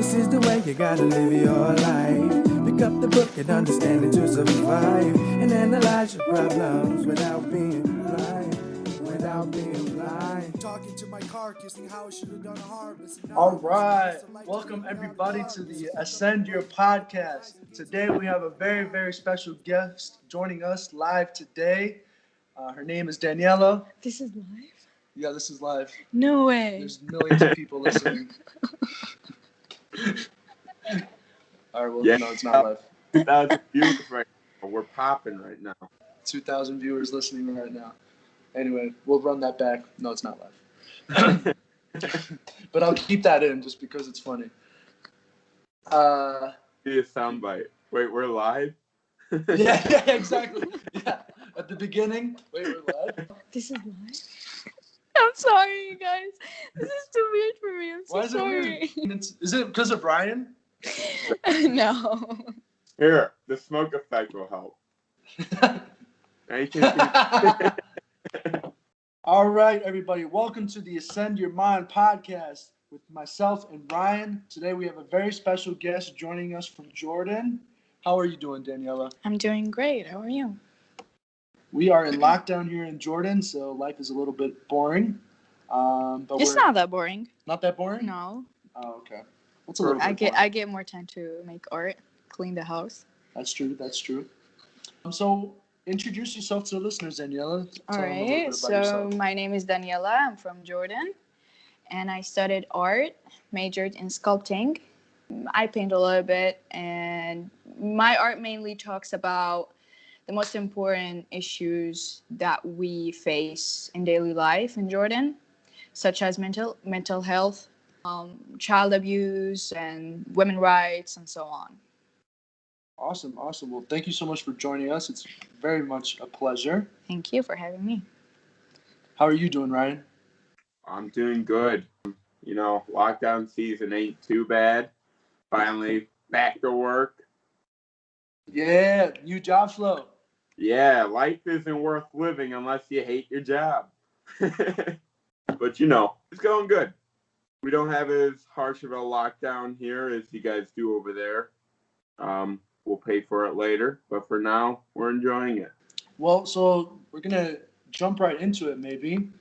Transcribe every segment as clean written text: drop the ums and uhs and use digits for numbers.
This is the way you gotta live your life. Pick up the book and understand it to survive. And analyze your problems without being blind. Without being blind. Talking to my car, kissing how I should have done hard. All right, welcome everybody to the Ascend Your podcast. Today we have a very, very special guest joining us live today. Her name is Daniella. This is live? Yeah, this is live. No way. There's millions of people listening. All right, well, Yeah. no, it's not live. 2,000 viewers right now. We're popping right now. 2,000 viewers listening right now. Anyway, we'll run that back. No, it's not live. But I'll keep that in just because it's funny. Be a soundbite. Wait, we're live? Yeah, exactly. Yeah, at the beginning. Wait, we're live? This is live? I'm sorry, you guys. This is too weird for me. I'm so Why is sorry. it weird? Is it because of Ryan? No. Here, the smoke effect will help. Now you can All right, everybody. Welcome to the Ascend Your Mind podcast with myself and Ryan. Today we have a very special guest joining us from Jordan. How are you doing, Daniella? I'm doing great. How are you? We are in lockdown here in Jordan, so life is a little bit boring. But It's we're not that boring. not that boring? No. Oh, okay. What's a little bit boring? I get more time to make art, clean the house. That's true. So introduce yourself to the listeners, Daniella. All Tell them a little bit right. about So yourself. my name is Daniella. I'm from Jordan, and I studied art, majored in sculpting. I paint a little bit, and my art mainly talks about the most important issues that we face in daily life in Jordan, such as mental health, child abuse, and women's rights, and so on. Awesome. Well, thank you so much for joining us. It's very much a pleasure. Thank you for having me. How are you doing, Ryan? I'm doing good. You know, lockdown season ain't too bad. Finally back to work. Yeah, new job flow. Yeah, life isn't worth living unless you hate your job. But you know, it's going good. We don't have as harsh of a lockdown here as you guys do over there. We'll pay for it later, but for now, we're enjoying it. Well, so we're gonna jump right into it, maybe.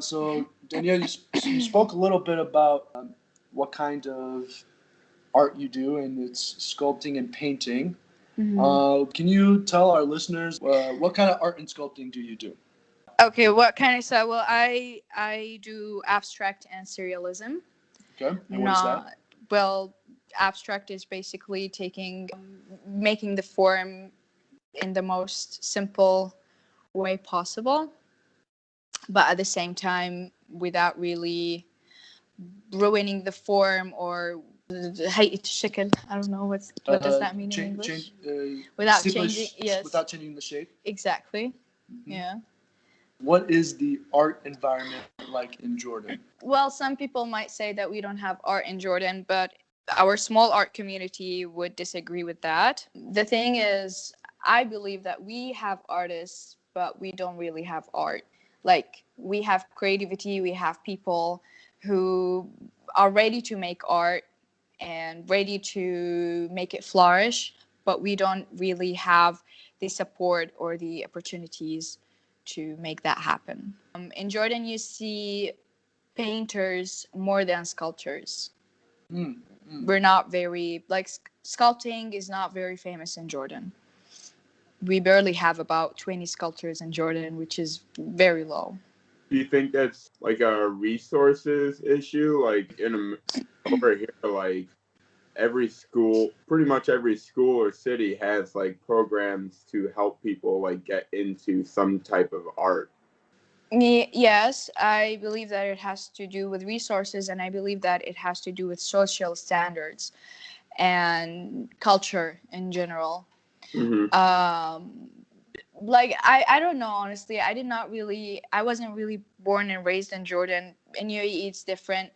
So Danielle, you spoke a little bit about what kind of art you do, and it's sculpting and painting. Mhm. Can you tell our listeners what kind of art and sculpting do you do? Okay, what kind of style? Well, I do abstract and surrealism. Okay, and what is that? Well, abstract is basically making the form in the most simple way possible, but at the same time without really ruining the form or height الشكل. I don't know what does that mean in English? Without changing, yes. Without changing the shape. Exactly. Mm-hmm. Yeah. What is the art environment like in Jordan? Well, some people might say that we don't have art in Jordan, but our small art community would disagree with that. The thing is, I believe that we have artists, but we don't really have art. Like, we have creativity, we have people who are ready to make art and ready to make it flourish, but we don't really have the support or the opportunities to make that happen. In Jordan, you see painters more than sculptors. We're not very, like, sculpting is not very famous in Jordan. We barely have about 20 sculptors in Jordan, which is very low. Do you think that's like a resources issue? Like over here, like pretty much every school or city has like programs to help people like get into some type of art. Yes, I believe that it has to do with resources, and I believe that it has to do with social standards and culture in general. Mm-hmm. Like, I don't know, honestly. I wasn't really born and raised in Jordan. In UAE, it's different.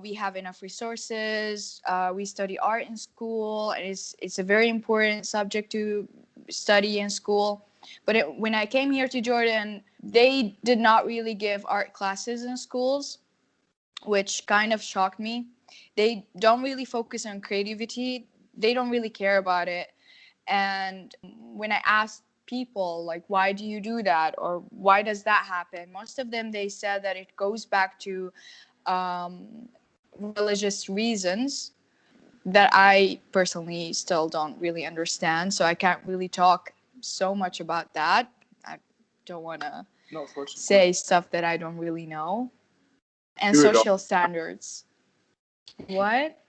We have enough resources. We study art in school, and it's a very important subject to study in school. But when I came here to Jordan, they did not really give art classes in schools, which kind of shocked me. They don't really focus on creativity. They don't really care about it. And when I asked people, like, why do you do that, or why does that happen, most of them, they said that it goes back to religious reasons that I personally still don't really understand. So I can't really talk so much about that. I don't want to No, of course. say stuff that I don't really know. And Do it all. social standards. What?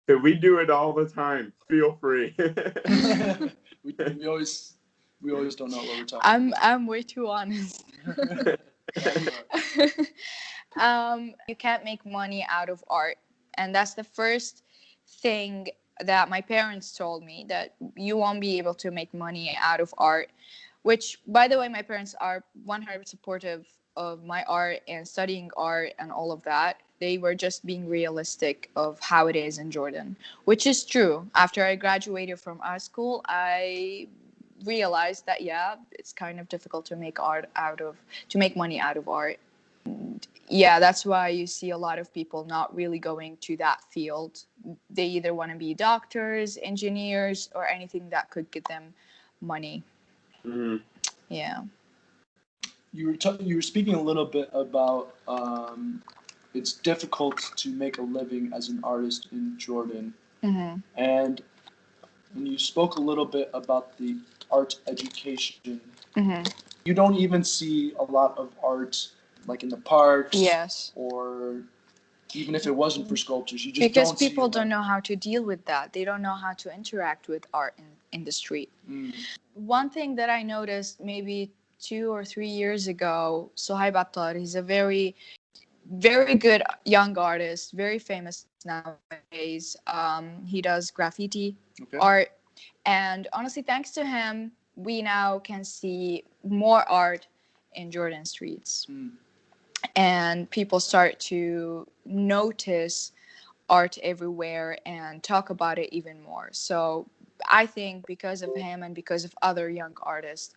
So we do it all the time. Feel free. we always don't know what we're talking I'm way too honest. about. You can't make money out of art, and that's the first thing that my parents told me, that you won't be able to make money out of art. Which, by the way, my parents are 100% supportive of my art and studying art and all of that. They were just being realistic of how it is in Jordan, which is true. After I graduated from art school, I realized that it's kind of difficult to make money out of art. Yeah, that's why you see a lot of people not really going to that field. They either want to be doctors, engineers, or anything that could give them money. Mhm. Yeah. You were speaking a little bit about it's difficult to make a living as an artist in Jordan, Mm-hmm. and when you spoke a little bit about the art education, Mm-hmm. you don't even see a lot of art like in the parks. Yes. Or even if it wasn't for sculptures, you just Because don't see people a lot. don't know how to deal with that. They don't know how to interact with art in the street. Mm. One thing that I noticed maybe 2 or 3 years ago, Sohaib Attar, he's a very, very good young artist, very famous nowadays. He does graffiti Okay. art. And honestly, thanks to him, we now can see more art in Jordan streets. Mm. And people start to notice art everywhere and talk about it even more. So I think because of him and because of other young artists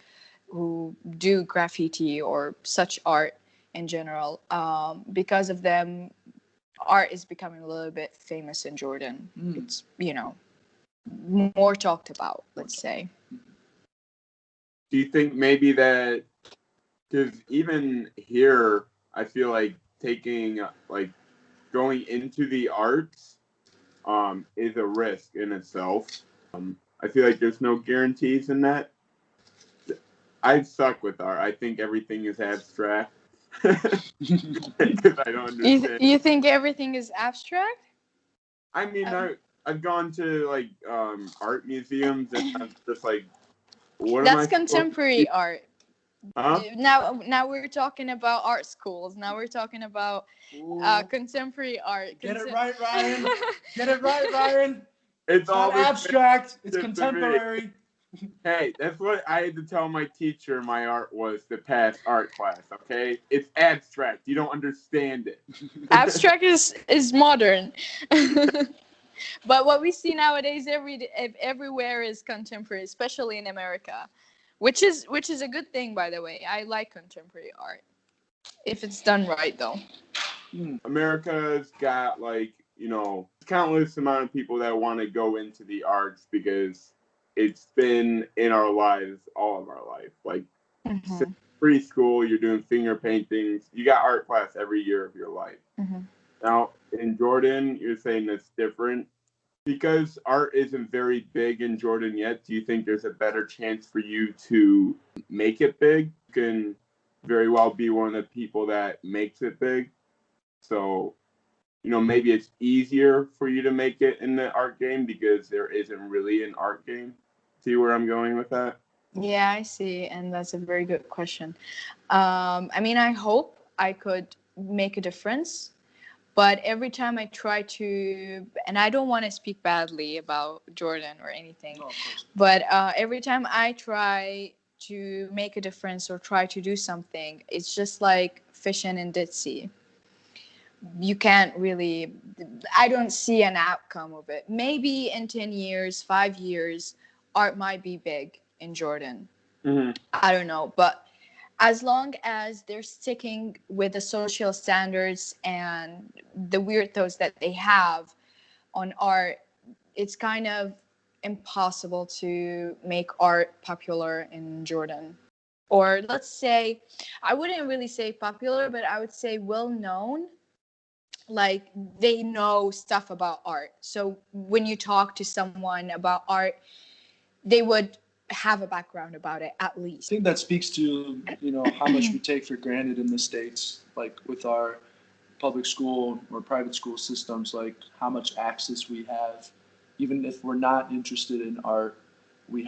who do graffiti or such art in general, because of them, art is becoming a little bit famous in Jordan. Mm. It's, more talked about, let's say. Do you think maybe that, because even here, I feel like going into the arts is a risk in itself. I feel like there's no guarantees in that. I suck with art. I think everything is abstract because I don't understand. You think everything is abstract? I mean, I've gone to art museums and I'm just like, what am I That's supposed to contemporary see? art. Huh? Now we're talking about art schools. Now we're talking about Ooh. contemporary art. Get it right, Ryan. Get it right, Ryan. It's It's not always abstract. It's to me. contemporary. Hey, that's what I had to tell my teacher my art was to pass art class, okay? It's abstract. You don't understand it. Abstract is modern. But what we see nowadays everywhere is contemporary, especially in America, which is a good thing, by the way. I like contemporary art if it's done right, though. America's got countless amount of people that want to go into the arts because it's been in our lives all of our life. Like since preschool, you're doing finger paintings. You got art class every year of your life. Mm-hmm. Now in Jordan, you're saying that's different. Because art isn't very big in Jordan yet, do you think there's a better chance for you to make it big? You can very well be one of the people that makes it big. So, maybe it's easier for you to make it in the art game because there isn't really an art game. See where I'm going with that? Yeah, I see, and that's a very good question. I mean, I hope I could make a difference. But every time I try to, and I don't want to speak badly about Jordan or anything, No, of course. but every time I try to make a difference or try to do something, it's just like fishing in Dead Sea. You can't really, I don't see an outcome of it. Maybe in 10 years, 5 years, art might be big in Jordan. Mm-hmm. I don't know, but as long as they're sticking with the social standards and the weird thoughts that they have on art, it's kind of impossible to make art popular in Jordan. Or let's say, I wouldn't really say popular, but I would say well known. Like they know stuff about art. So when you talk to someone about art, they would have a background about it at I least. think that speaks to, how much we take for granted in the States, like with our public school or private school systems, like how much access we have. Even if we're not interested in art, we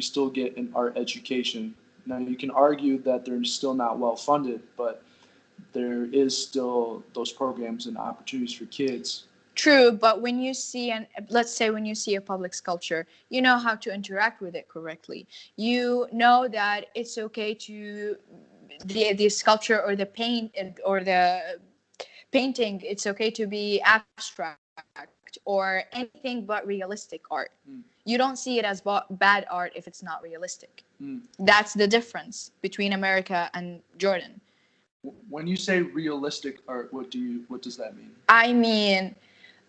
still get an art education. Now you can argue that they're still not well funded, but there is still those programs and opportunities for kids. True, but when you see let's say when you see a public sculpture, you know how to interact with it correctly. You know that it's okay to the sculpture or the paint or the painting, it's okay to be abstract or anything but realistic art. You don't see it as bad art if it's not realistic. That's the difference between America and Jordan. When you say realistic art, what does that mean? I mean,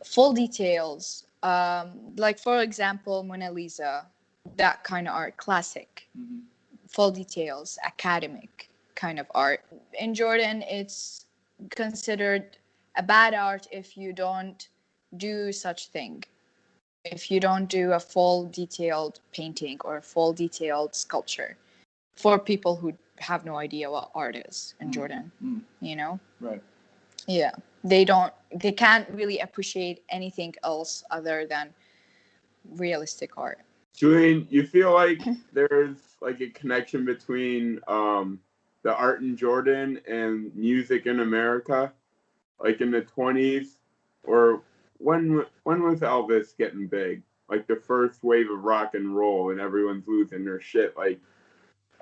full details. Like for example, Mona Lisa, that kind of art, classic, full details, academic kind of art. In Jordan, it's considered a bad art if you don't do such thing. If you don't do a full detailed painting or a full detailed sculpture, for people who have no idea what art is in Jordan, Right. Yeah, they can't really appreciate anything else other than realistic art. Julian, you feel like there's like a connection between the art in Jordan and music in America, like in the 20s, or when was Elvis getting big? Like the first wave of rock and roll, and everyone's losing their shit. Like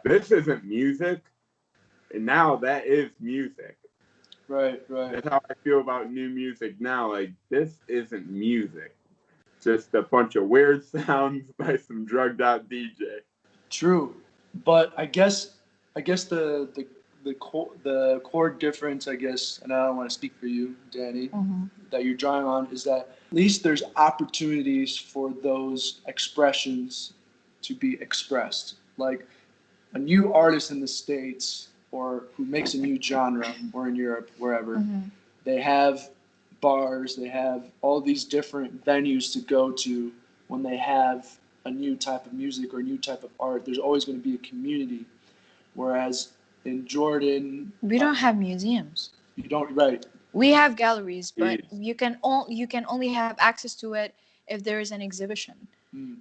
this isn't music, and now that is music. Right. That's how I feel about new music now. Like this isn't music. Just a bunch of weird sounds by some drugged out DJ. True, but I guess the core difference, I guess, and I don't want to speak for you, Danny, that you're drawing on is that at least there's opportunities for those expressions to be expressed. Like a new artist in the States or who makes a new genre, or in Europe, wherever, they have bars, they have all these different venues to go to when they have a new type of music or a new type of art. There's always going to be a community. Whereas in Jordan, We don't have museums. you don't, right? We have galleries, but Jeez. you can only have access to it if there is an exhibition,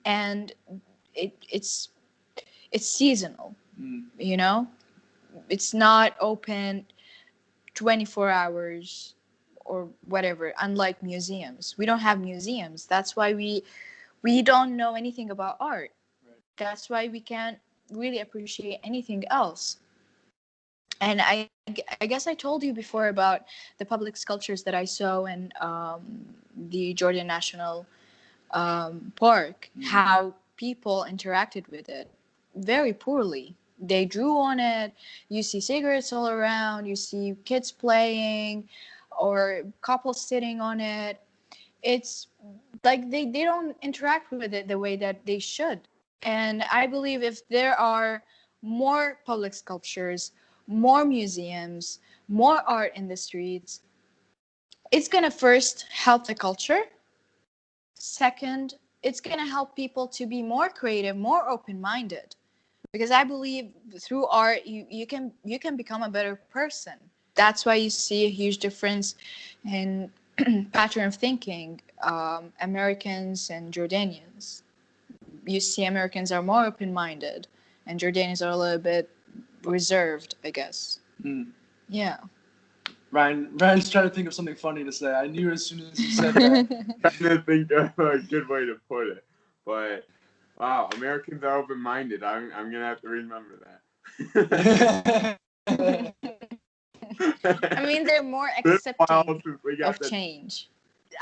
and it's seasonal. It's not open 24 hours or whatever. Unlike museums, we don't have museums. That's why we don't know anything about art. Right. That's why we can't really appreciate anything else. And I guess I told you before about the public sculptures that I saw in the Jordan National Park, how people interacted with it very poorly. They drew on it. You see cigarettes all around. You see kids playing or couples sitting on it. It's like they don't interact with it the way that they should. And I believe if there are more public sculptures, more museums, more art in the streets, it's going to first help the culture. Second, it's going to help people to be more creative, more open-minded. Because I believe through art, you can become a better person. That's why you see a huge difference in pattern of thinking, Americans and Jordanians. You see Americans are more open-minded and Jordanians are a little bit reserved, I guess. Yeah. Ryan's trying to think of something funny to say. I knew as soon as he said that. Trying to think of a good way to put it, but wow, Americans are open-minded. I'm gonna have to remember that. I mean, they're more accepting of change.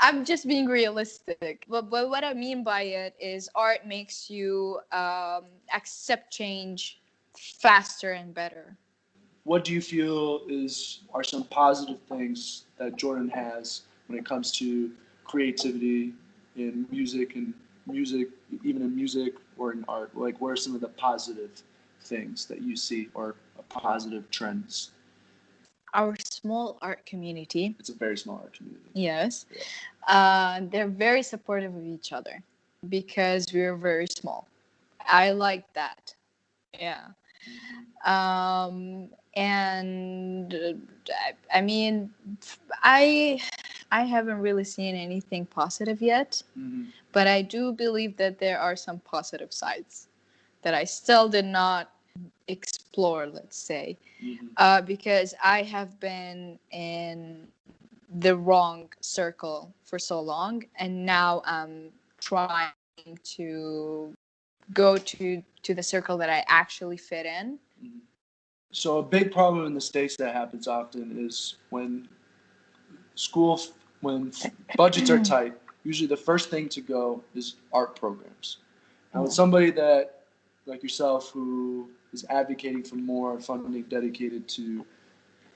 I'm just being realistic. But what I mean by it is art makes you accept change faster and better. what do you feel are some positive things that Jordan has when it comes to creativity in music, even in music or in art? Like, what are some of the positive things that you see or positive trends? Our small art community, It's a very small art community. yes, they're very supportive of each other because we're very small. I like that. Yeah. And I mean, I I haven't really seen anything positive yet, Mm-hmm. but I do believe that there are some positive sides that I still did not explore, let's say, because I have been in the wrong circle for so long, and now I'm trying to go to the circle that I actually fit in. So a big problem in the States that happens often is school, when budgets are tight, usually the first thing to go is art programs. Now, with somebody that, like yourself, who is advocating for more funding dedicated to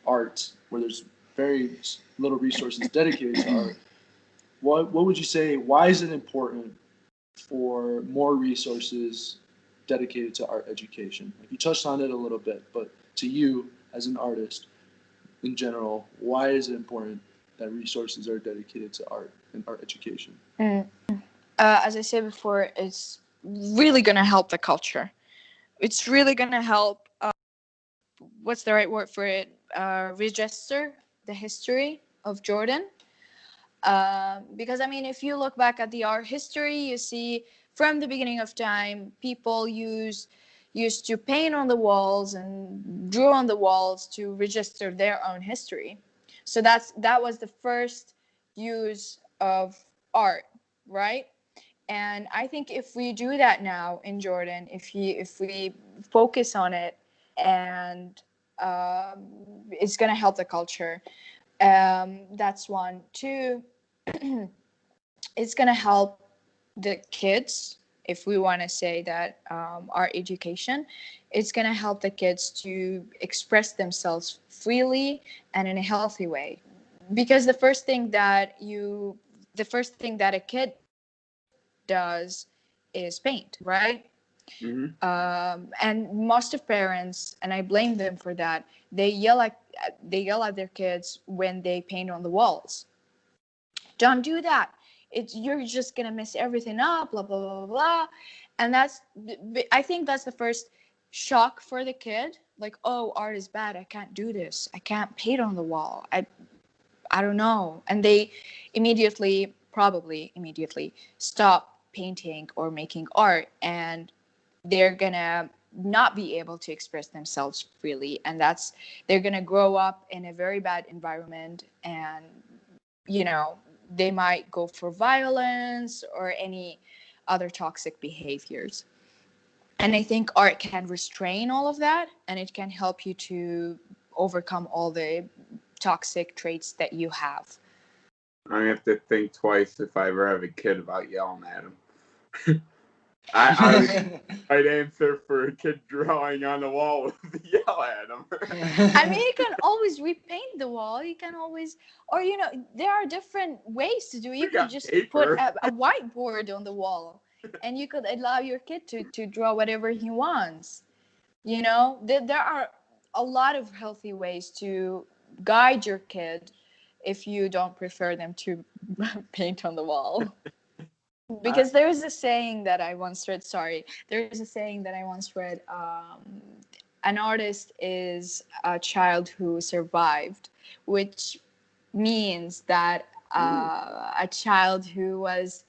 art, where there's very little resources dedicated to art, what would you say? Why is it important for more resources dedicated to art education? Like, you touched on it a little bit, but to you as an artist in general, why is it important that resources are dedicated to art and art education? As I said before, it's really gonna help the culture. It's really gonna help. What's the right word for it? Register the history of Jordan. Because I mean, if you look back at the art history, you see from the beginning of time, people used to paint on the walls and drew on the walls to register their own history. So that was the first use of art, right? And I think if we do that now in Jordan, if we focus on it, and it's gonna help the culture. That's one. Two, it's gonna help the kids. If we want to say that our education, it's gonna help the kids to express themselves freely and in a healthy way. Because the first thing that a kid does is paint, right? Mm-hmm. And most of parents, and I blame them for that, they yell at their kids when they paint on the walls. Don't do that. You're just gonna mess everything up, blah blah blah blah blah. And I think that's the first shock for the kid. Like, oh, art is bad. I can't do this. I can't paint on the wall. I don't know. And they probably immediately stop painting or making art, and they're gonna not be able to express themselves freely, and they're gonna grow up in a very bad environment, and you know they might go for violence or any other toxic behaviors. And I think art can restrain all of that, and it can help you to overcome all the toxic traits that you have. I have to think twice if I ever have a kid about yelling at him. I'd answer for a kid drawing on the wall with yell at him. I mean, you can always repaint the wall. You can always, or there are different ways to do it. You We could got just paper. put a whiteboard on the wall, and you could allow your kid to draw whatever he wants. There are a lot of healthy ways to guide your kid if you don't prefer them to paint on the wall. Because there is a saying that I once read. Sorry, there is a saying that I once read. An artist is a child who survived, which means that a child who was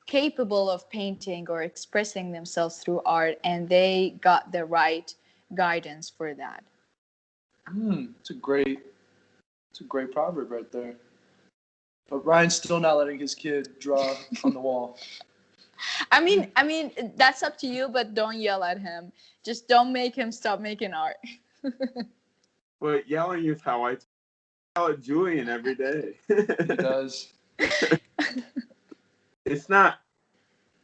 capable of painting or expressing themselves through art, and they got the right guidance for that. It's a great proverb right there. But Ryan's still not letting his kid draw on the wall. I mean, that's up to you, but don't yell at him. Just don't make him stop making art. But yelling is how I yell at Julian every day. He does. It's not,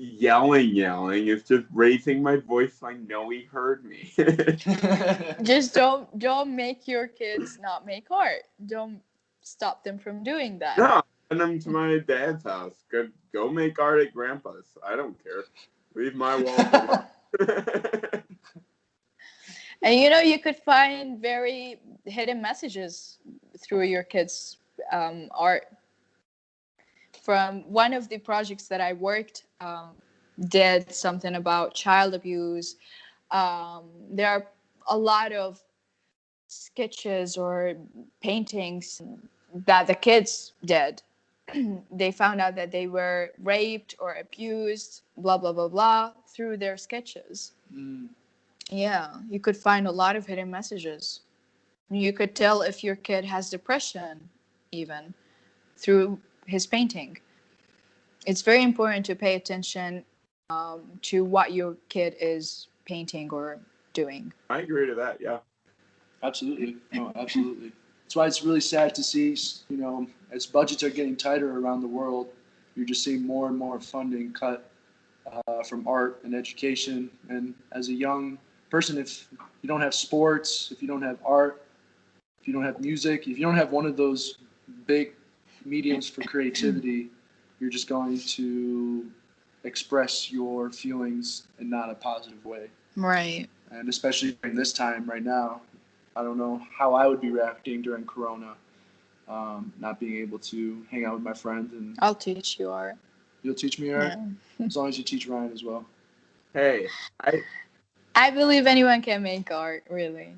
yelling. It's just raising my voice so I know he heard me. Just don't make your kids not make art. Don't stop them from doing that. No, send them to my dad's house. Go make art at Grandpa's. I don't care. Leave my walls alone. And you could find very hidden messages through your kids' art. From one of the projects that I worked, did something about child abuse. There are a lot of sketches or paintings that the kids did. They found out that they were raped or abused, blah, blah, blah, blah, through their sketches. Mm. Yeah, you could find a lot of hidden messages. You could tell if your kid has depression, even through his painting. It's very important to pay attention to what your kid is painting or doing. I agree to that, yeah. Absolutely. No, absolutely. That's why it's really sad to see, as budgets are getting tighter around the world, you're just seeing more and more funding cut from art and education. And as a young person, if you don't have sports, if you don't have art, if you don't have music, if you don't have one of those big mediums for creativity, you're just going to express your feelings in not a positive way. Right. And especially during this time right now, I don't know how I would be reacting during Corona, not being able to hang out with my friends. And I'll teach you art. you'll teach me art, Yeah. as long as you teach Ryan as well. Hey, I believe anyone can make art, really.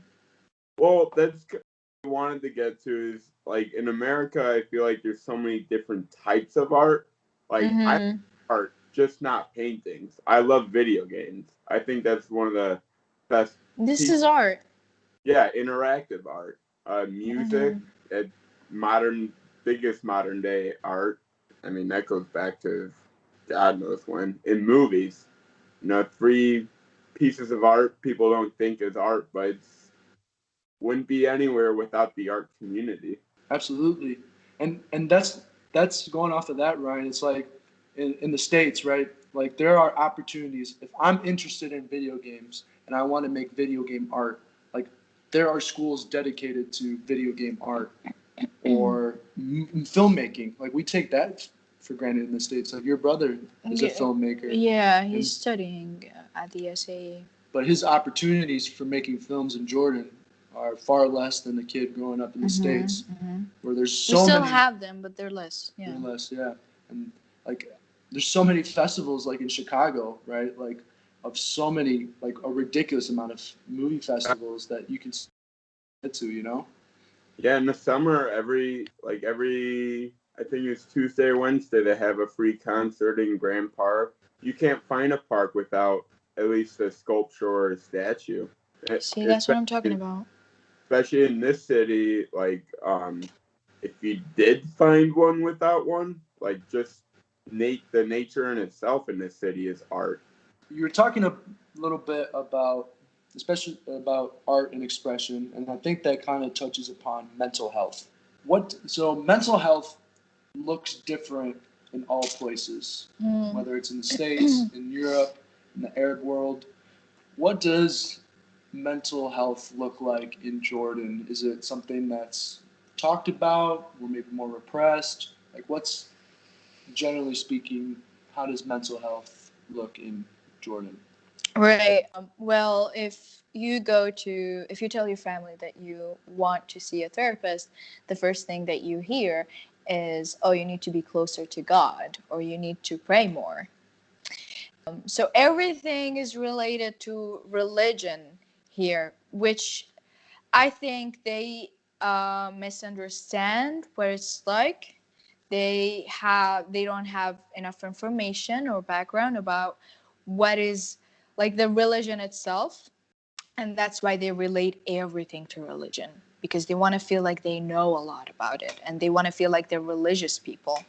well, that's what I wanted to get to is, like, in America, I feel like there's so many different types of art. Like, I like art, just not paintings. I love video games. I think that's one of the best. This is art. Yeah, interactive art, music, biggest modern day art. I mean, that goes back to God knows when. In movies, 3 pieces of art people don't think is art, but it's wouldn't be anywhere without the art community. Absolutely. And that's going off of that, Ryan. It's like in the States, right? Like there are opportunities. If I'm interested in video games and I want to make video game art, like there are schools dedicated to video game art or filmmaking. Like we take that for granted in the States. Like your brother is a filmmaker. Yeah, he's studying at the SAE. But his opportunities for making films in Jordan are far less than the kid growing up in the States, where there's so many. We still have them, but they're less. Yeah. They're less, yeah. And like, there's so many festivals, like in Chicago, right? Like, of so many, like a ridiculous amount of movie festivals that you can get to. Yeah, in the summer, every I think it's Tuesday or Wednesday, they have a free concert in Grand Park. You can't find a park without at least a sculpture or a statue. See, that's what I'm talking about. Especially in this city, like, if you did find one without one, like, just the nature in itself in this city is art. You were talking a little bit about, especially about art and expression, and I think that kind of touches upon mental health. So mental health looks different in all places, whether it's in the States, in Europe, in the Arab world. What does mental health look like in Jordan? Is it something that's talked about or maybe more repressed? Like what's, generally speaking, how does mental health look in Jordan? Right. Well, if you tell your family that you want to see a therapist, the first thing that you hear is, oh, you need to be closer to God, or you need to pray more. So everything is related to religion here, which I think they misunderstand what it's like. They don't have enough information or background about what is like the religion itself, and that's why they relate everything to religion, because they want to feel like they know a lot about it and they want to feel like they're religious people.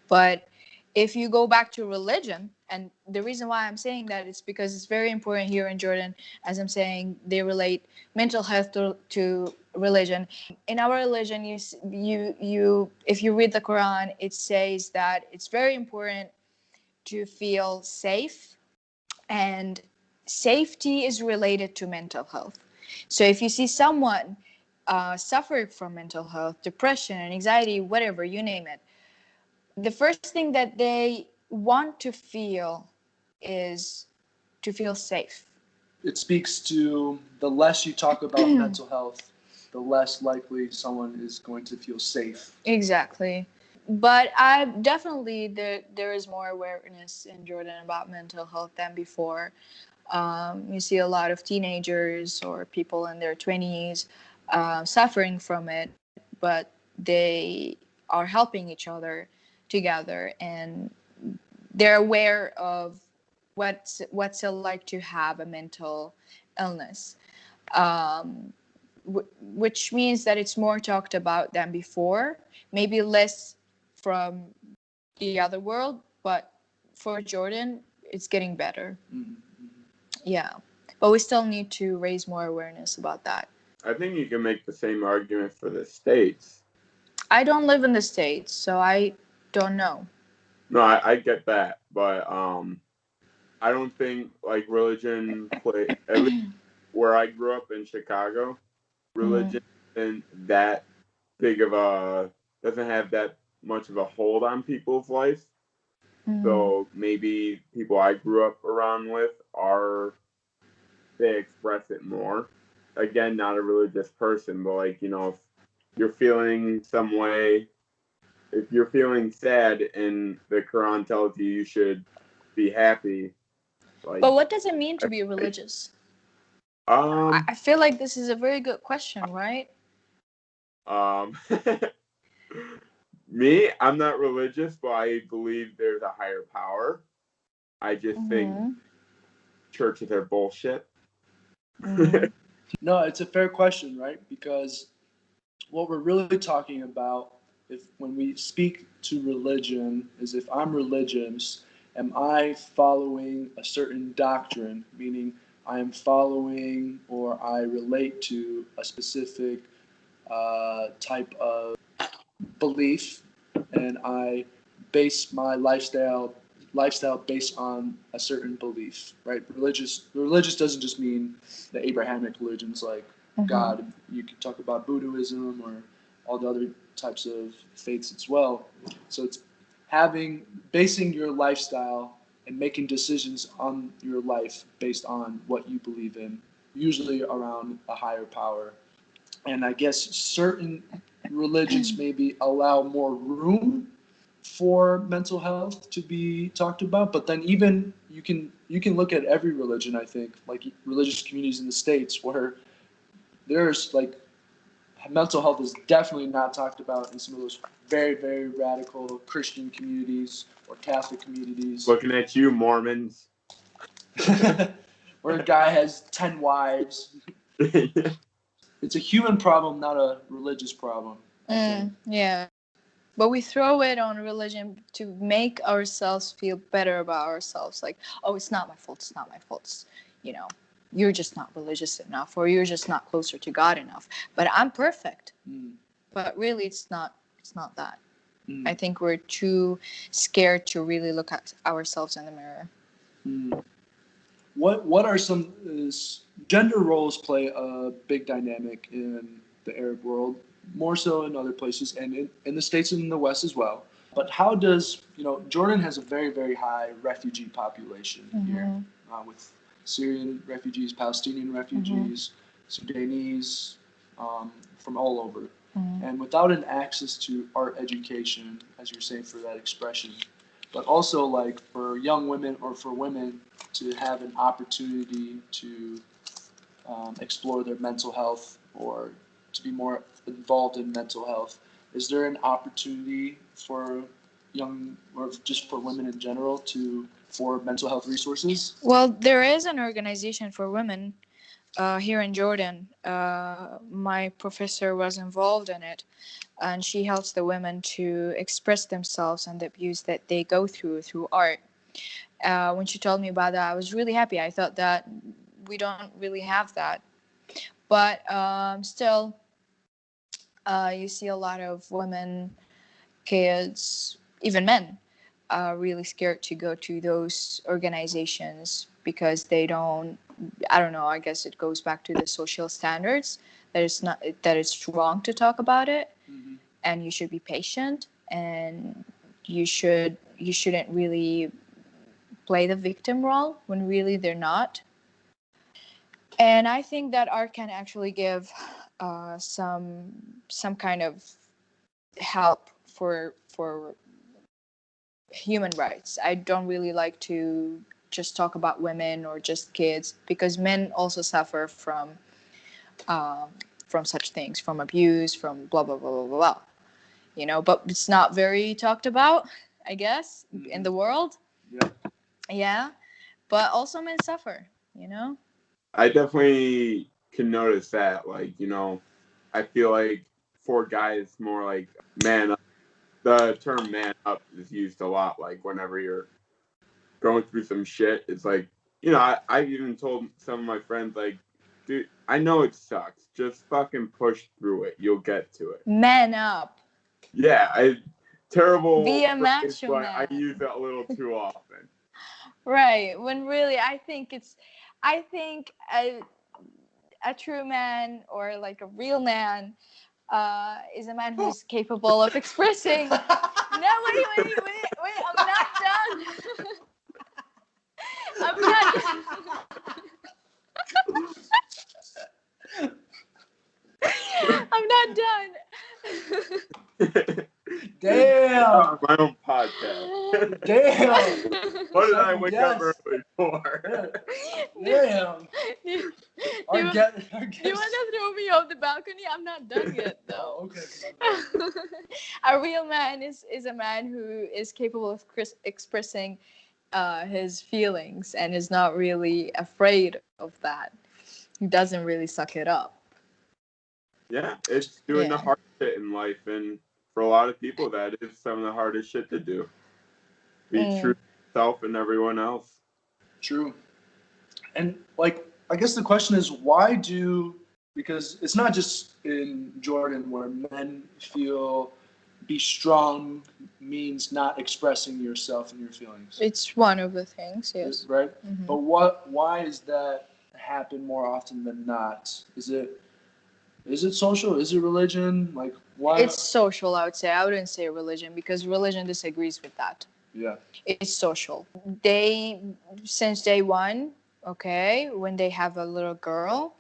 But if you go back to religion, and the reason why I'm saying that is because it's very important here in Jordan, as I'm saying, they relate mental health to religion. In our religion, you if you read the Quran, it says that it's very important to feel safe, and safety is related to mental health. So if you see someone suffering from mental health, depression, anxiety, whatever, you name it, the first thing that they want to feel is to feel safe. It speaks to the less you talk about mental health, the less likely someone is going to feel safe. Exactly. But I definitely, there is more awareness in Jordan about mental health than before. You see a lot of teenagers or people in their 20s suffering from it, but they are helping each other together, and they're aware of what's it like to have a mental illness, which means that it's more talked about than before, maybe less from the other world, but for Jordan, it's getting better. Mm-hmm. Yeah. But we still need to raise more awareness about that. I think you can make the same argument for the States. I don't live in the States, so I don't know. No, I get that, but I don't think like religion play. At least where I grew up in Chicago, religion isn't that big of a doesn't have that much of a hold on people's lives. So maybe people I grew up around with are they express it more. Again, not a religious person, but like if you're feeling some way, if you're feeling sad and the Quran tells you should be happy, like But what does it mean to be religious? um I feel like this is a very good question, right? um me, I'm not religious, but I believe there's a higher power. I just think churches are bullshit. No, it's a fair question, right? Because what we're really talking about, if when we speak to religion, is if I'm religious, am I following a certain doctrine, meaning I am following or I relate to a specific type of belief, and I base my lifestyle based on a certain belief, right? Religious doesn't just mean the Abrahamic religions like God. You can talk about Buddhism or all the other types of faiths as well. So it's basing your lifestyle and making decisions on your life based on what you believe in, usually around a higher power. And I guess certain religions maybe allow more room for mental health to be talked about, but then even you can look at every religion, I think, like religious communities in the States where there's like mental health is definitely not talked about in some of those very, very radical Christian communities or Catholic communities. Looking at you, Mormons. Where a guy has 10 wives. It's a human problem, not a religious problem, I think. Yeah. But we throw it on religion to make ourselves feel better about ourselves. Like, oh, it's not my fault. It's not my fault. You're just not religious enough, or you're just not closer to God enough. But I'm perfect. But really, it's not. It's not that. I think we're too scared to really look at ourselves in the mirror. What are some gender roles play a big dynamic in the Arab world, more so in other places, and in the States and in the West as well. But how does, Jordan has a very, very high refugee population here, with Syrian refugees, Palestinian refugees, Sudanese, from all over. And without an access to art education, as you're saying for that expression, but also like for young women or for women to have an opportunity to explore their mental health or to be more involved in mental health. Is there an opportunity for young or just for women in general for mental health resources? Well, there is an organization for women here in Jordan. My professor was involved in it, and she helps the women to express themselves and the abuse that they go through art. When she told me about that, I was really happy. I thought that we don't really have that. But still, you see a lot of women, kids, even men really scared to go to those organizations because they don't. I don't know. I guess it goes back to the social standards that it's wrong to talk about it, and you should be patient, and you shouldn't really play the victim role when really they're not. And I think that art can actually give some kind of help for human rights. I don't really like to just talk about women or just kids, because men also suffer um, from such things, from abuse, from blah blah blah blah blah. But it's not very talked about, I guess, in the world. Yeah. Yeah, but also men suffer. I definitely can notice that. Like, I feel like for guys, more like man up. The term man up is used a lot. Like, whenever you're going through some shit, it's like, I've even told some of my friends, like, dude, I know it sucks. Just fucking push through it. You'll get to it. Man up. Yeah, terrible Be a phrase, macho but I man. use it a little too often. Right. When really, I think a true man, or like a real man, is a man who's capable of expressing. No, wait. I'm not done. I'm not. I'm not done. Damn. My own podcast. Damn. What did I Second wake guess. up early for? Damn. You Our want guest. to throw me off the balcony? I'm not done yet, though. Oh, okay. A real man is a man who is capable of expressing his feelings and is not really afraid of that. He doesn't really suck it up. Yeah, it's doing the hard shit in life, and for a lot of people, that is some of the hardest shit to do. Be true to yourself and everyone else. True. And I guess the question is, because it's not just in Jordan where men feel be strong means not expressing yourself and your feelings. It's one of the things, yes. Right? Mm-hmm. But why does that happen more often than not? Is it social? Is it religion? Like, why? It's social, I would say. I wouldn't say religion, because religion disagrees with that. Yeah. It's social. Since day one, okay, when they have a little girl,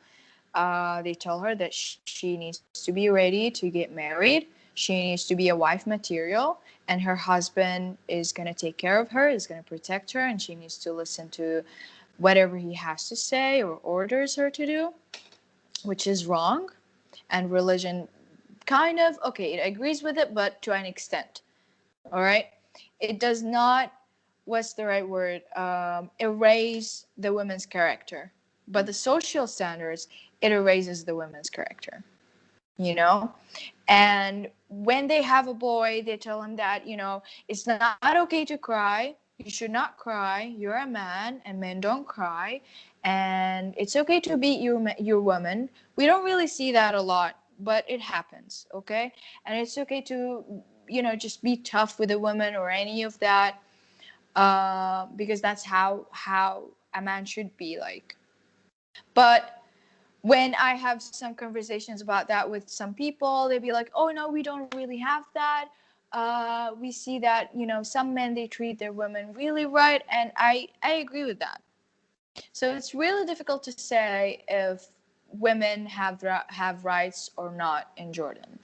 they tell her that she needs to be ready to get married. She needs to be a wife material, and her husband is going to take care of her, is going to protect her, and she needs to listen to whatever he has to say or orders her to do, which is wrong. And religion kind of, okay, it agrees with it, but to an extent. All right? It does not, what's the right word, erase the woman's character. But the social standards, it erases the woman's character. And when they have a boy, they tell him that, it's not okay to cry. You should not cry. You're a man, and men don't cry. And it's okay to beat your woman. We don't really see that a lot, but it happens, okay? And it's okay to, just be tough with a woman or any of that, because that's how a man should be like. But when I have some conversations about that with some people, they'd be like, oh, no, we don't really have that. We see that, some men, they treat their women really right. And I agree with that. So it's really difficult to say if women have rights or not in Jordan.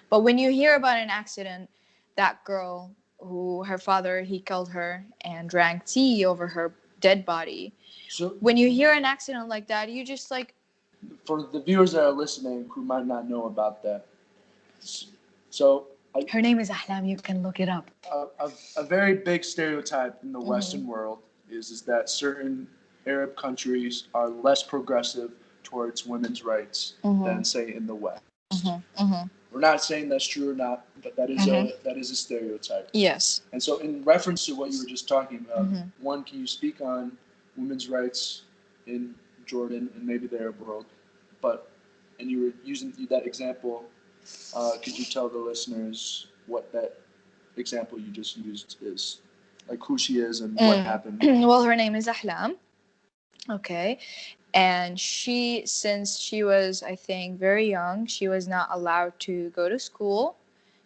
But when you hear about an accident, that girl who her father, he killed her and drank tea over her dead body. So when you hear an accident like that, you just like, for the viewers that are listening who might not know about that, so her name is Ahlam. You can look it up. A very big stereotype in the Western world is that certain Arab countries are less progressive towards women's rights than, say, in the West. We're not saying that's true or not, but that is a stereotype. Yes. And so, in reference to what you were just talking about, one, can you speak on women's rights in Jordan and maybe the Arab world? And you were using that example. Could you tell the listeners what that example you just used is? like who she is and what happened. Well, her name is Ahlam. Okay. And since she was, I think, very young, she was not allowed to go to school.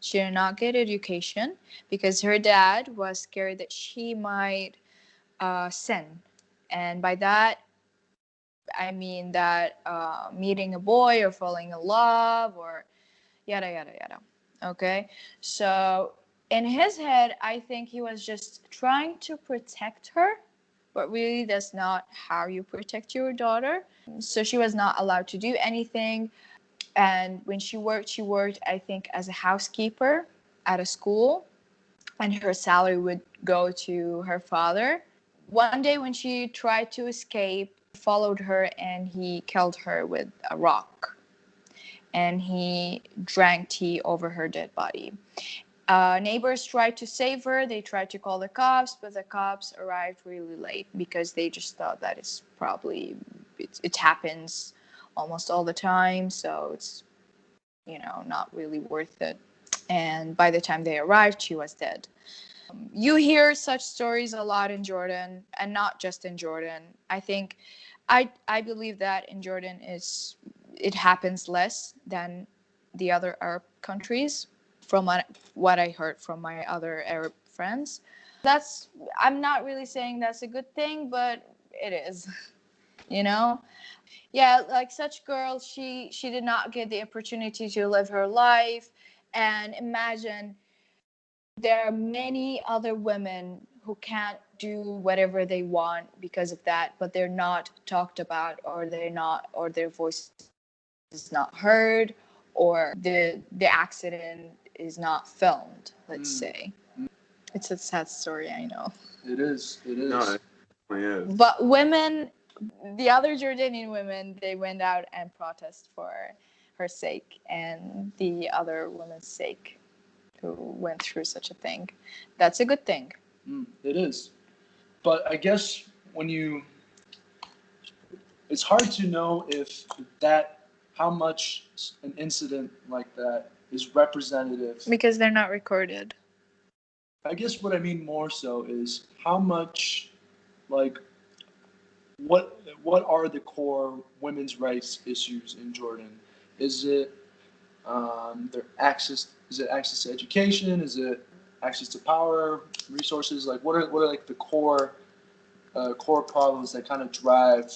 She did not get education because her dad was scared that she might sin. And by that, I mean that meeting a boy or falling in love or yada, yada, yada. Okay. So in his head, I think he was just trying to protect her, but really that's not how you protect your daughter. So she was not allowed to do anything. And when she worked, I think, as a housekeeper at a school, and her salary would go to her father. One day when she tried to escape, he followed her and he killed her with a rock. And he drank tea over her dead body. Neighbors tried to save her. They tried to call the cops, but the cops arrived really late because they just thought that it's probably it happens almost all the time, so it's not really worth it. And by the time they arrived, she was dead. You hear such stories a lot in Jordan, and not just in Jordan. I think, I believe that in Jordan it happens less than the other Arab countries, from what I heard from my other Arab friends. I'm not really saying that's a good thing, but it is, you know? Yeah, like such girls, she did not get the opportunity to live her life. And imagine there are many other women who can't do whatever they want because of that, but they're not talked about, or their voice is not heard, or the accident is not filmed, let's say. It's a sad story, I know. It is. No, it definitely is. But women, the other Jordanian women, they went out and protest for her sake and the other women's sake who went through such a thing. That's a good thing. It is. But I guess it's hard to know if how much an incident like that is representative. Because they're not recorded. I guess what I mean more so is how much, like, what are the core women's rights issues in Jordan? Is it their access? Is it access to education? Is it access to power, resources? Like, what are like the core problems that kind of drive?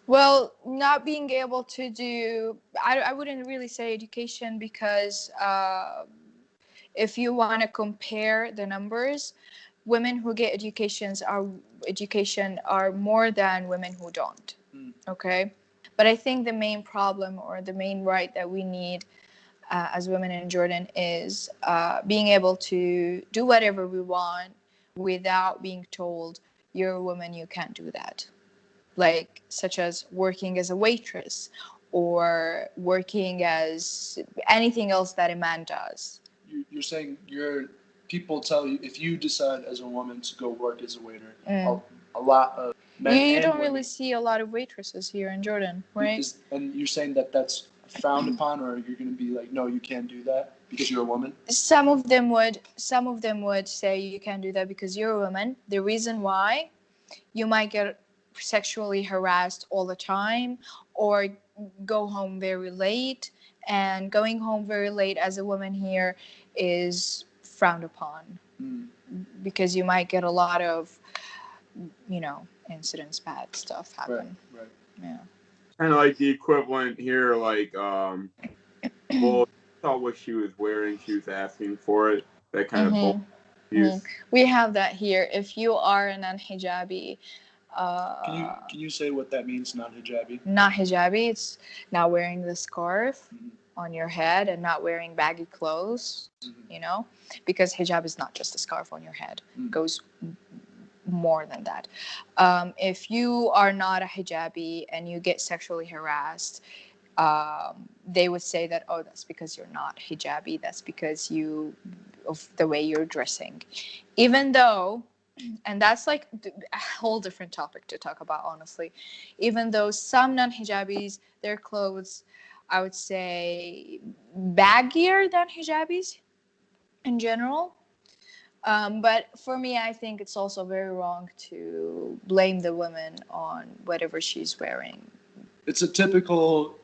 Well, not being able to do, I wouldn't really say education, because if you want to compare the numbers, women who get education are more than women who don't. Okay, but I think the main problem, or the main right that we need as women in Jordan, is being able to do whatever we want without being told, you're a woman, you can't do that. Like, such as working as a waitress or working as anything else that a man does. You're saying people tell you, if you decide as a woman to go work as a waiter, a lot of men You and don't women, really see a lot of waitresses here in Jordan, right? and you're saying that that's frowned upon, or you're going to be like, no, you can't do that because you're a woman? Some of them would say you can't do that because you're a woman. The reason why, you might get sexually harassed all the time, or go home very late, and going home very late as a woman here is frowned upon, because you might get a lot of incidents, bad stuff happen. Right. Yeah. Kind of like the equivalent here, like, well, saw what she was wearing. She was asking for it. That kind of bull. We have that here. If you are a non-hijabi, Can you say what that means, non-hijabi? not hijabi, it's not wearing the scarf on your head and not wearing baggy clothes, because hijab is not just a scarf on your head. It goes more than that. If you are not a hijabi and you get sexually harassed, they would say that, oh, that's because you're not hijabi, that's because of the way you're dressing. Even though, and that's like a whole different topic to talk about, honestly, even though some non-hijabis, their clothes, I would say, baggier than hijabis in general, But for me, I think it's also very wrong to blame the woman on whatever she's wearing. It's a typical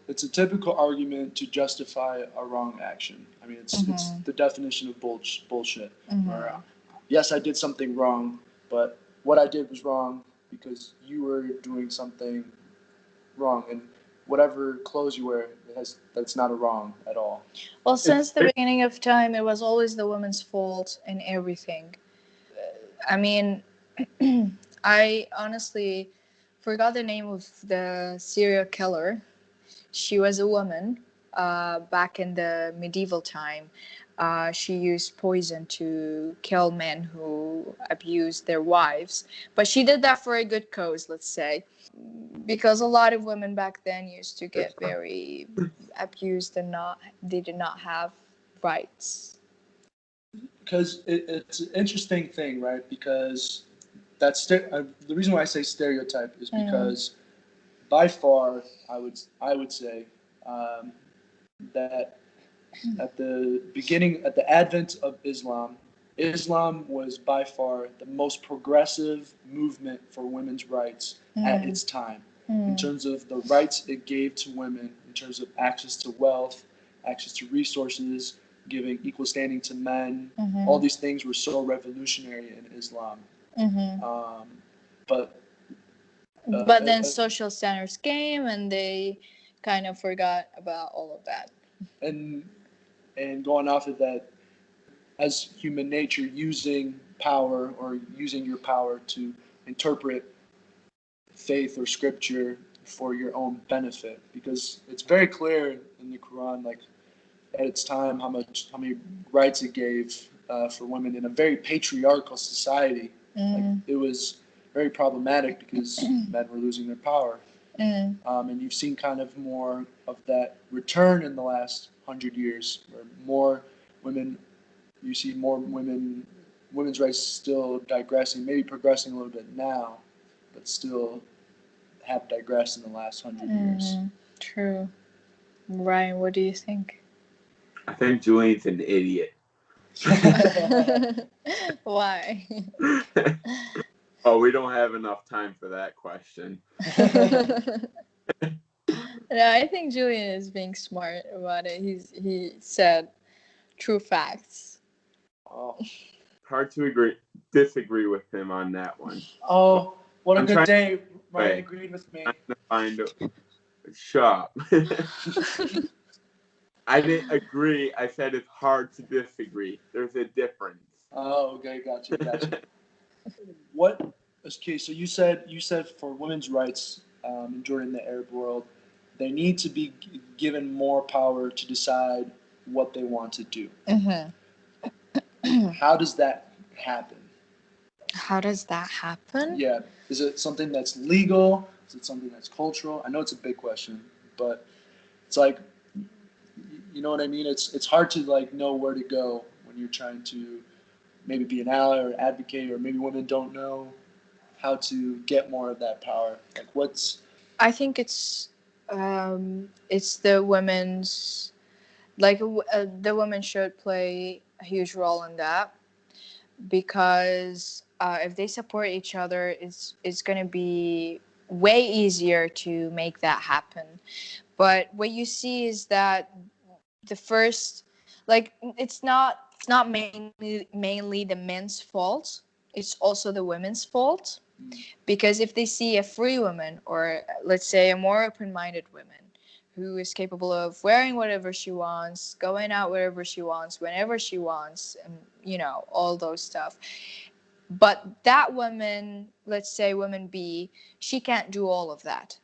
argument to justify a wrong action. I mean, it's the definition of bullshit. Where, yes, I did something wrong, but what I did was wrong because you were doing something wrong, and whatever clothes you wear, that's not a wrong at all. Well, since the beginning of time, it was always the woman's fault in everything. I mean, I honestly forgot the name of the serial killer. She was a woman back in the medieval time. She used poison to kill men who abused their wives. But she did that for a good cause, let's say. Because a lot of women back then used to get very abused and they did not have rights. Because it's an interesting thing, right? Because the reason why I say stereotype is because by far I would say that at the advent of Islam was by far the most progressive movement for women's rights at its time, in terms of the rights it gave to women, in terms of access to wealth, access to resources, giving equal standing to men. All these things were so revolutionary in Islam. But Then social standards came and they kind of forgot about all of that. And going off of that, as human nature, using power or using your power to interpret faith or scripture for your own benefit, because it's very clear in the Quran, like at its time, how many rights it gave for women in a very patriarchal society. Like, it was very problematic because men were losing their power. And you've seen kind of more of that return in the last 100 years, where you see more women's rights still digressing, maybe progressing a little bit now, but still have digressed in the last 100 years. True. Ryan, what do you think? I think Julian's an idiot. Why? Oh, we don't have enough time for that question. No, I think Julian is being smart about it. He said true facts. Oh, Hard to disagree with him on that one. oh, what a I'm good trying- day. Ryan Right. agreed with me. I'm trying to find a shop. I didn't agree. I said it's hard to disagree. There's a difference. Oh, okay, gotcha. Okay, so you said for women's rights in Jordan, the Arab world, they need to be given more power to decide what they want to do. How does that happen? How does that happen? Yeah, is it something that's legal? Is it something that's cultural? I know it's a big question, but it's like, you know what I mean? It's hard to like know where to go when you're trying to maybe be an ally or advocate, or maybe women don't know how to get more of that power. Like, I think it's the women's, like the women should play a huge role in that, because if they support each other, it's going to be way easier to make that happen. But what you see is that the first, like, it's not mainly the men's fault. It's also the women's fault, because if they see a free woman, or let's say a more open-minded woman, who is capable of wearing whatever she wants, going out wherever she wants, whenever she wants, and all those stuff. But that woman, let's say woman B, she can't do all of that.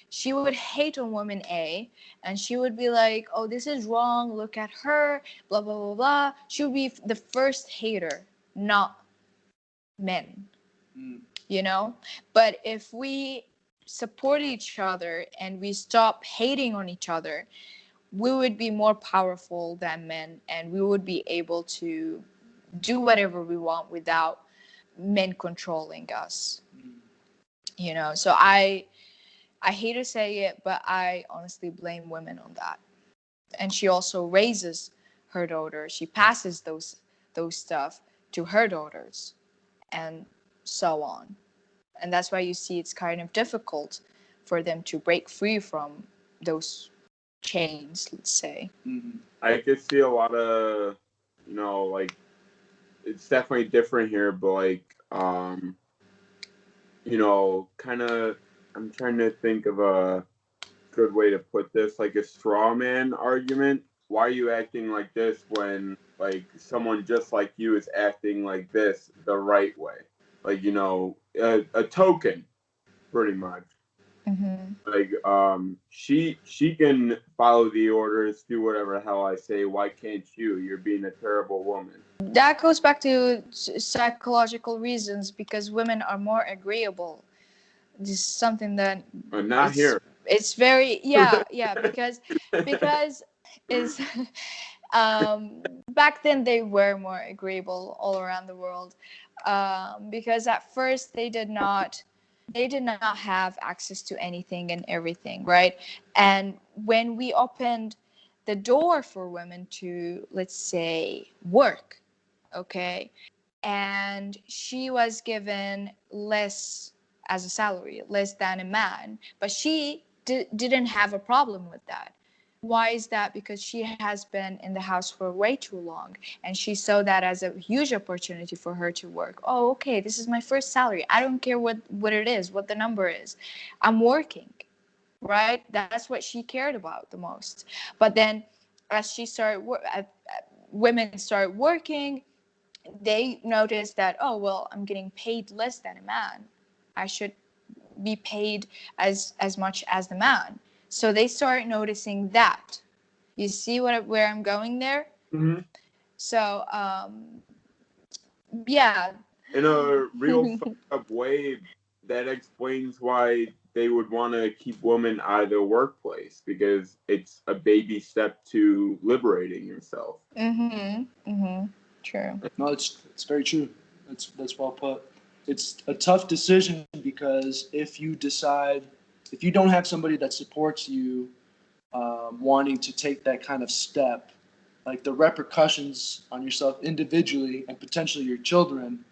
She would hate on woman A, and she would be like, oh, this is wrong, look at her, blah, blah, blah, blah. She would be the first hater, not men. But if we support each other and we stop hating on each other, we would be more powerful than men, and we would be able to do whatever we want without men controlling us. So I hate to say it, but I honestly blame women on that. And she also raises her daughter. She passes those stuff to her daughters, and so on. And that's why you see it's kind of difficult for them to break free from those chains, let's say. Mm-hmm. I could see a lot of, like, it's definitely different here, but like, kind of, I'm trying to think of a good way to put this, like a straw man argument. Why are you acting like this when like someone just like you is acting like this the right way? Like, a token, pretty much. Mm-hmm. Like, she can follow the orders, do whatever the hell I say. Why can't you? You're being a terrible woman. That goes back to psychological reasons, because women are more agreeable. This is something that Not it's here. it's very, yeah, because is back then they were more agreeable all around the world, because at first they did not have access to anything and everything, right? And when we opened the door for women to, let's say, work, okay, and she was given less as a salary, less than a man, but she didn't have a problem with that. Why is that? Because she has been in the house for way too long, and she saw that as a huge opportunity for her to work. Oh, okay, this is my first salary. I don't care what it is, what the number is. I'm working, right? That's what she cared about the most. But then as she started, women start working, they notice that, oh, well, I'm getting paid less than a man. I should be paid as much as the man. So they start noticing that. You see where I'm going there? Mm-hmm. So, yeah. In a real fucked up way, that explains why they would want to keep women out of the workplace, because it's a baby step to liberating yourself. True. No, it's very true. That's well put. It's a tough decision because if you don't have somebody that supports you, wanting to take that kind of step, like the repercussions on yourself individually and potentially your children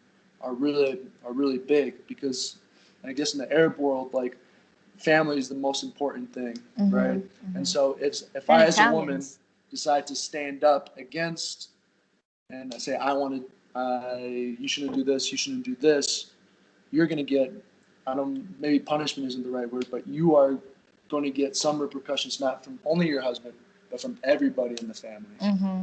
are really big, because I guess in the Arab world, like, family is the most important thing, right? And so if I, as a woman, decide to stand up against, and I say you shouldn't do this, you shouldn't do this, you're gonna get, maybe punishment isn't the right word, but you are going to get some repercussions, not from only your husband, but from everybody in the family,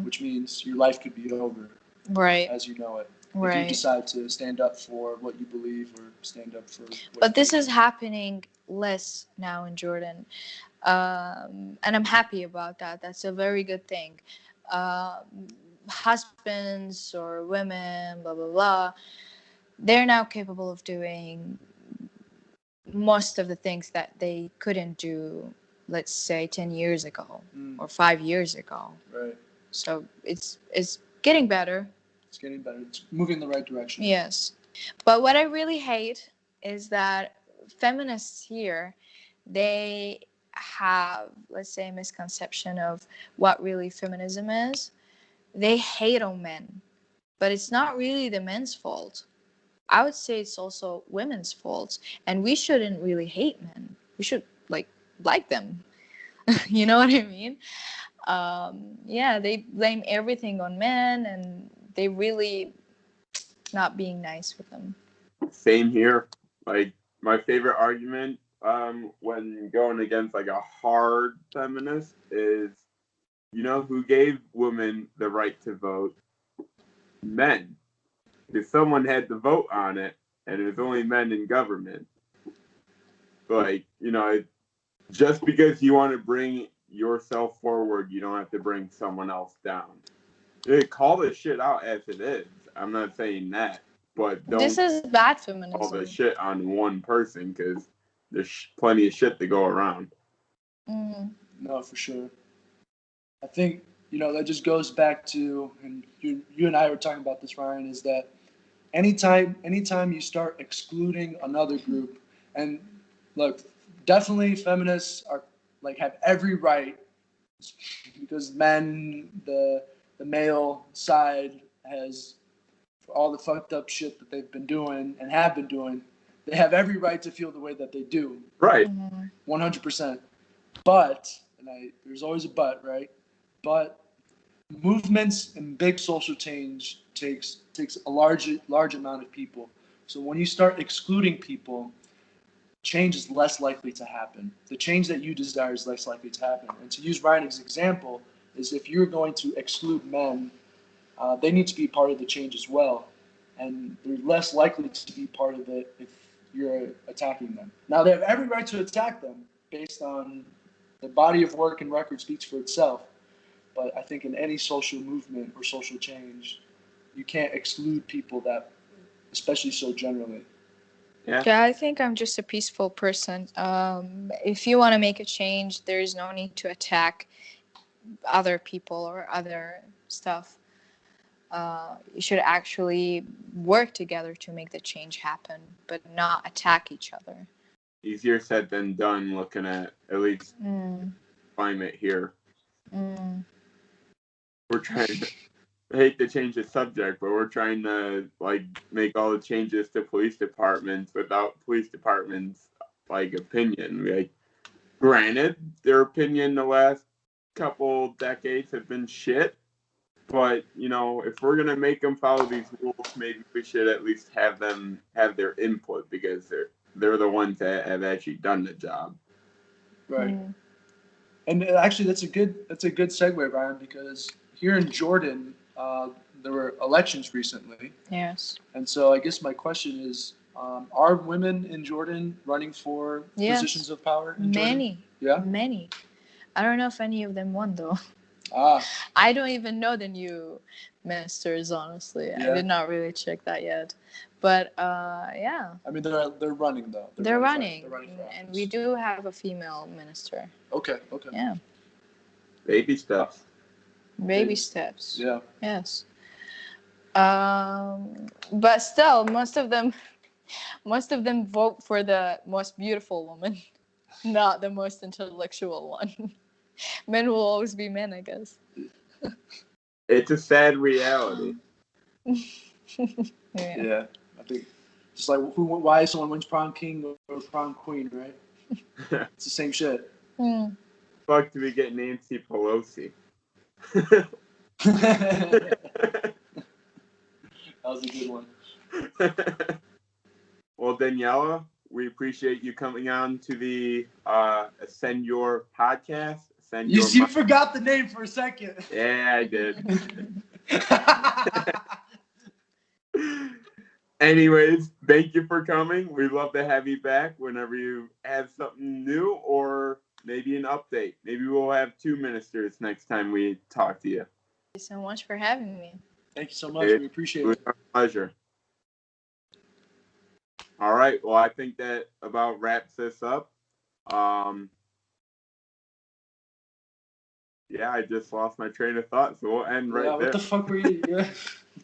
which means your life could be over, Right. as you know it, Right. if you decide to stand up for what you believe or stand up for. But this is happening less now in Jordan, and I'm happy about that. That's a very good thing. Husbands or women, blah blah blah, they're now capable of doing most of the things that they couldn't do, let's say 10 years ago or 5 years ago. Right. So it's getting better. It's getting better. It's moving in the right direction. Yes. But what I really hate is that feminists here, they have, let's say, a misconception of what really feminism is. They hate on men, but it's not really the men's fault. I would say it's also women's fault, and we shouldn't really hate men. We should like them. You know what I mean? Yeah, they blame everything on men, and they really not being nice with them. Same here. Like, my favorite argument, when going against like a hard feminist is, who gave women the right to vote? Men. If someone had to vote on it, and there's only men in government. Like, just because you want to bring yourself forward, you don't have to bring someone else down. Call this shit out as it is. I'm not saying that, but don't. This is bad All feminism. the shit on one person, because there's plenty of shit to go around. No, for sure. I think, that just goes back to, and you and I were talking about this, Ryan, is that anytime you start excluding another group, and look, definitely feminists are have every right, because men, the male side has for all the fucked up shit that they've been doing and have been doing, they have every right to feel the way that they do. Right. 100%. But, there's always a but, right? But movements and big social change takes a large amount of people. So when you start excluding people, change is less likely to happen. The change that you desire is less likely to happen. And to use Ryan as an example, is if you're going to exclude men, they need to be part of the change as well. And they're less likely to be part of it if you're attacking them. Now, they have every right to attack them based on the body of work and record speaks for itself. But I think in any social movement or social change, you can't exclude people that, especially so generally. Yeah, I think I'm just a peaceful person. If you want to make a change, there is no need to attack other people or other stuff. You should actually work together to make the change happen, but not attack each other. Easier said than done, looking at least climate here. We're trying to, I hate to change the subject, but we're trying to like make all the changes to police departments without police departments like opinion. Like, granted, their opinion the last couple decades have been shit, but you know, if we're gonna make them follow these rules, maybe we should at least have them have their input because they're the ones that have actually done the job. Right. And actually, that's a good segue, Ryan, because here in Jordan, there were elections recently. Yes. And so I guess my question is, are women in Jordan running for positions of power in Jordan? Many. Yeah? Many. I don't know if any of them won, though. I don't even know the new ministers, honestly. Yeah. I did not really check that yet. But, yeah. I mean, they're running, though. They're running. For office. And we do have a female minister. Okay. Yeah. Baby steps. Baby steps. Yeah. Yes. But still, most of them vote for the most beautiful woman, not the most intellectual one. Men will always be men, I guess. It's a sad reality. Yeah. I think just like why someone wins prom king or prom queen, right? It's the same shit. Fuck to be getting Nancy Pelosi. That was a good one. Well, Daniella, we appreciate you coming on to the Ascend Your podcast. You forgot the name for a second. Yeah, I did. Anyways, thank you for coming. We'd love to have you back whenever you have something new or maybe an update. Maybe we'll have 2 ministers next time we talk to you. Thank you so much for having me. Thank you so much. We appreciate it. It was our pleasure. All right. Well, I think that about wraps this up. Yeah, I just lost my train of thought, so we'll end right there. What the fuck were you? What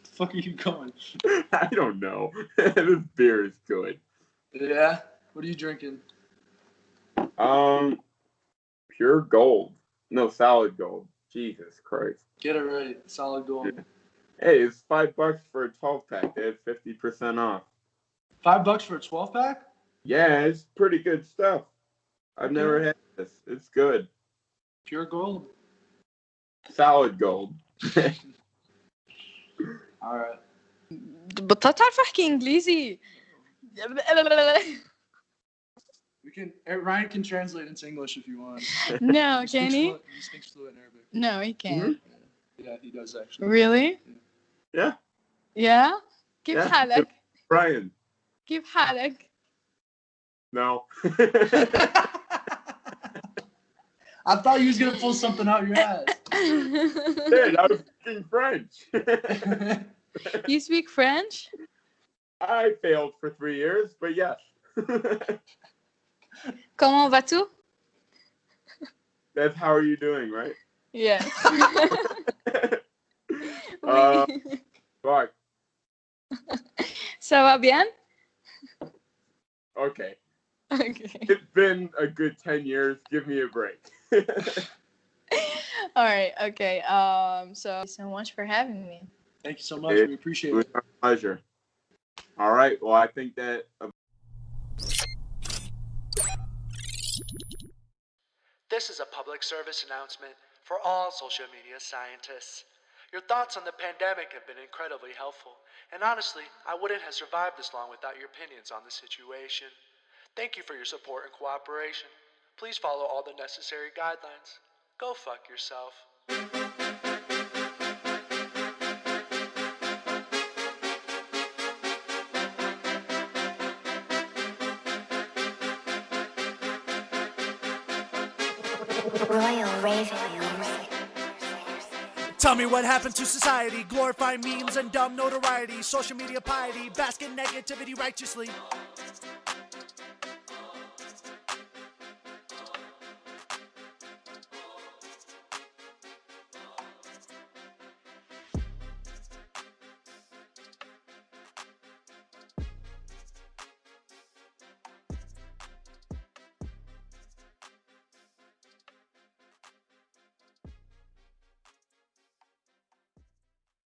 the fuck are you going? I don't know. This beer is good. Yeah. What are you drinking? Pure gold. No, solid gold. Jesus Christ. Get it right. Solid gold. Yeah. Hey, it's $5 for a 12-pack. They have 50% off. $5 for a 12-pack? Yeah, it's pretty good stuff. I've never had this. It's good. Pure gold. Solid gold. All right. بطلت تعرف احكي انجليزي. Ryan can translate into English if you want. No, can he? He speaks fluent Arabic. No, he can't. Yeah, he does actually. Really? Yeah. Yeah? كيف Yeah. حالك؟ Brian. كيف حالك؟ No. I thought you was gonna pull something out your ass. Dude, I was speaking French. You speak French? I failed for 3 years, but yes. Comment vas-tu? That's how are you doing, right? Yes. Fuck. Ça va bien? Okay. Okay. It's been a good 10 years. Give me a break. All right. Okay. So thank you so much for having me. Thank you so much. We appreciate It was it. my pleasure. All right. Well, I think that. This is a public service announcement for all social media scientists. Your thoughts on the pandemic have been incredibly helpful, and honestly, I wouldn't have survived this long without your opinions on the situation. Thank you for your support and cooperation. Please follow all the necessary guidelines. Go fuck yourself. Royal Raven Music. Tell me what happened to society, glorifying memes and dumb notoriety, social media piety, bask in negativity righteously.